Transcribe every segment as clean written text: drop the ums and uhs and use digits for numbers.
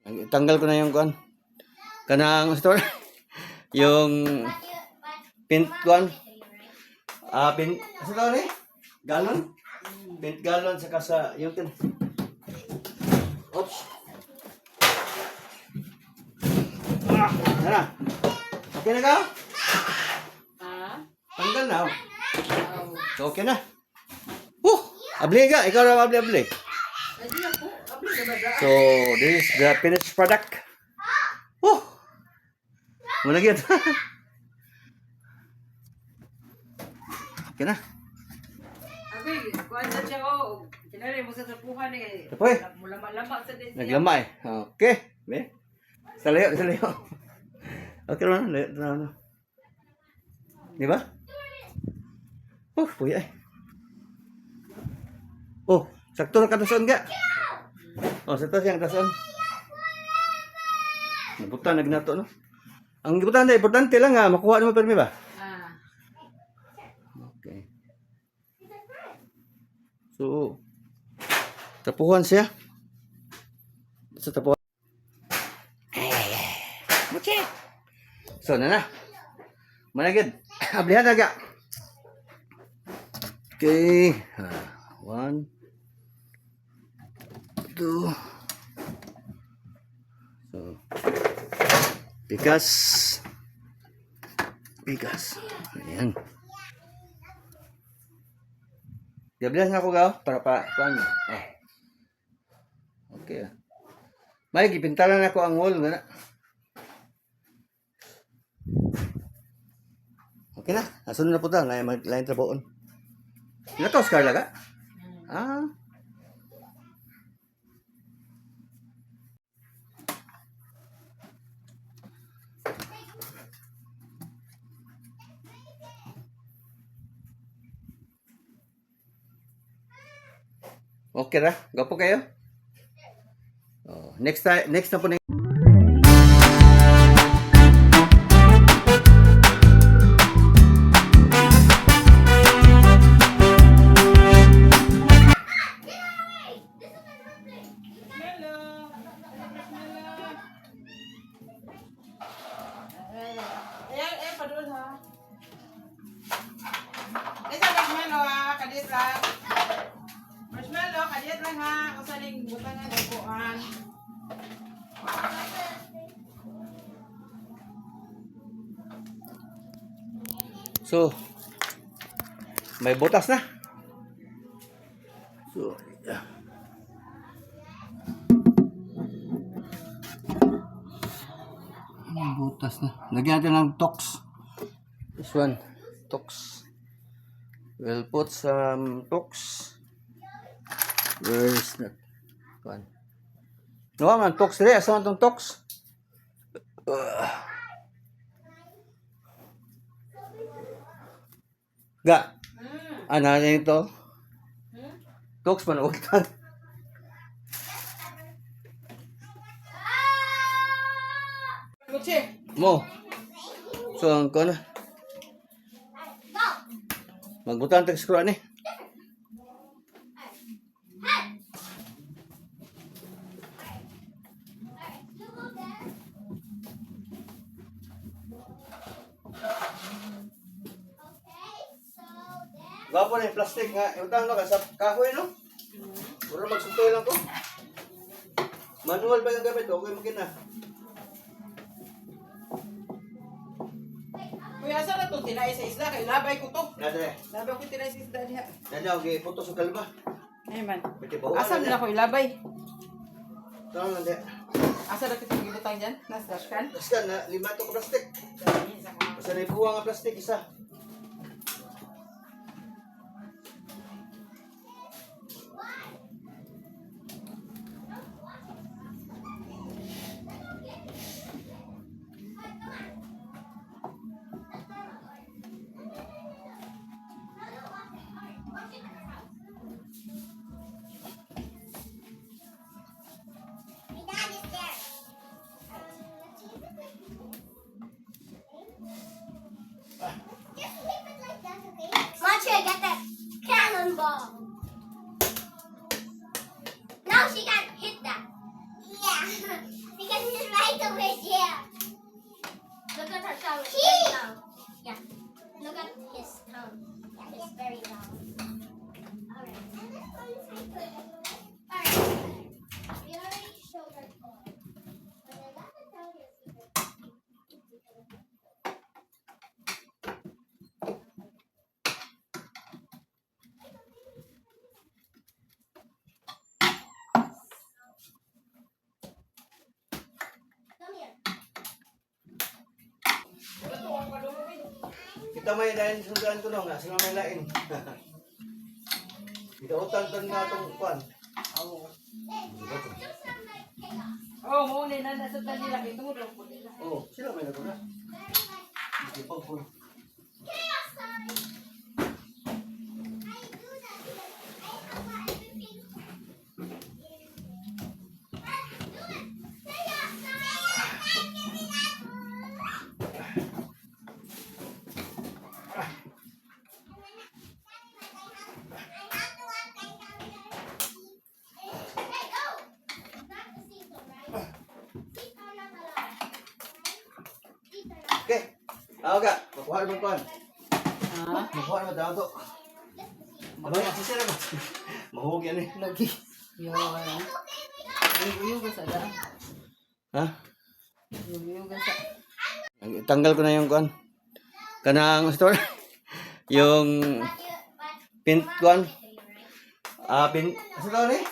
Tanggal ko na yung kuan. Kanang store. Yung pint kuan. Pint sa tawag ni? Galon? Pint galon sa kasa yung tin. Oops. Tara. Okay na ka? Tanggal na. So, okay na. Abli ka. Ikaw na abli. So, this is the finished product. Muna gyud. Okay na. Abi, kuan sa siya o. Kinali mo sa tapuhan eh. Tapoy. Mulama-lama sa din. Naglama eh. Okay. Be. Salayo. Okay na. Di ba? Puya eh. Sakto na katason ka. Sakto siyang katason. Nabutan, nagnato, no? Ang importante lang nga, makuha naman permi ba? Okay. So, tapuhan siya. Sa tapuhan. Muchi. So, na. Managid. Ablihan na ka. Okay. 1, 2. So, Pikas. Ayan. Gablihan na ako gaw para pa paano. Okay. May gipintalan ako ang wall na. Okay na. Nasunod na po ta. Lain trabaon. Ito, Scarla ka? Okay ra. Gapo kayo? Next na po na. Padul ha. Isa marshmallow ha, kadit lang. Marshmallow, kadit lang ha. Kasaling butang nga nagpuan. So, may butas na. So, yeah. May butas na. Lagyan natin ng tox. This one, tox. We'll put some tox. Where's that one? No, man, tox rin. Asa man itong tox? Ga. Ano na ito? Tox man, utang. Mo. So, ang ko na. Magbutan tag screw ani. Gapo na yung plastic nga. Utang no ka sa kahoy no? Puro magsutoy lang ko. Manual ba yung gamit? Okay makina. Kuya, saan na itong tinay sa isla? Kaya labay ko to. Nade. Labay ko tinay sa isla niya. Nade, okay. Puto sa kalma. Ay man. Pwede ba? Asan na ako ilabay? Tama nade. Asa na kita gibutang dyan? Nas dashcan? Basta na, 5 to ka plastic. Basta na ibuwa nga plastic, isa. is right over here. Look at her tongue. It's very long. Yeah. Look at his tongue. Yeah, it's very long. Alright. Alright. We already showed our toy. But I got to tell you a secret. Come here. Kita may lain sundan ko nung, sila may lain. Kita utang tan na itong kwan. Oo. Hey, do some like chaos. Oh, mo ni nana sa kanila kay turo po nila. Oh, sila may naguna. Very like Ipang po. chaos time. I do that because I have my everything. Do it. Chaos time. Give me that. Hey, go! Not the seesaw, right? Seesaw na pala. Seesaw na. Okay. Ako ka. Makuha naman kwan. Ha? Makuha naman daw to. Abay, sisira ba? Mahog yan eh. Lagi. Yo, wala. Yung ka sa da. Ha? Yung ka sa. Tanggal ko na yung kwan. Kanang store. Yung pint kwan. Pint. Asa daw ni?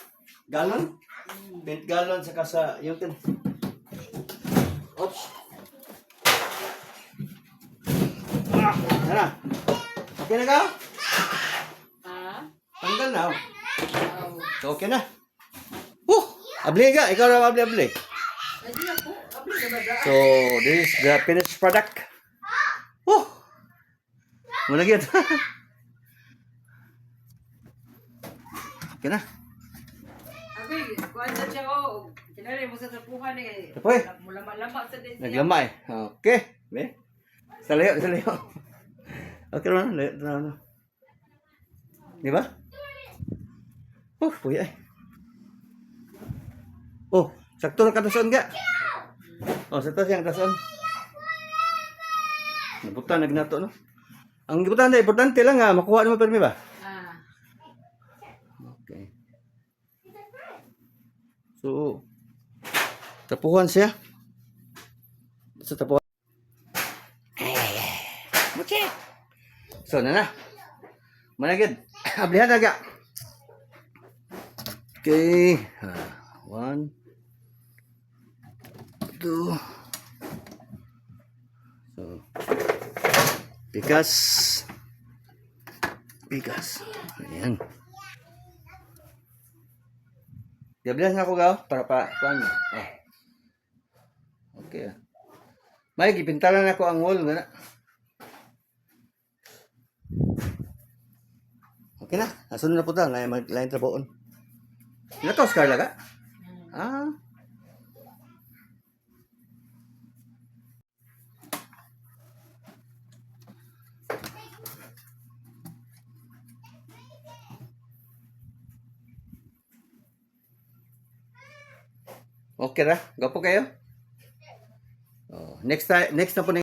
Galon? Pint galon sa kasa. Yung tin. Oops. Tara. Okay na ka? Ha? Tanggal na. Oh. Oh. So, okay na. Abli ka. Ikaw na abli. Ay, di ako. Abli ka ba da? So, this is the finished product. Mulagyan. Okay na. Abi, kuan sa siya oh. Kinali mo sa tapuhan eh. Tapoy. Mulama-lama sa din siya. Naglamay. Okay. Be. Salayo. Okay naman. Layo na. Di ba? Puya eh. Sakto na katason ka. Sakto siyang katason. Nabutan, nagnato, no? Ang importante lang ha, makuha naman permi ba? Ah. Okay. So, tapuhan siya. Sa tapuhan. Okay. So, na. Managid. Ablihan na ga. Okay. 1, 2. So, bigas. Ayan. Gabilas na ako gaw para paano. Okay. May gipintalan ako ang wall na. Okay na. Nasunod na po ta. Lain trabaon. Natos Carla ka? Okay ra. Gapo kayo? Next na po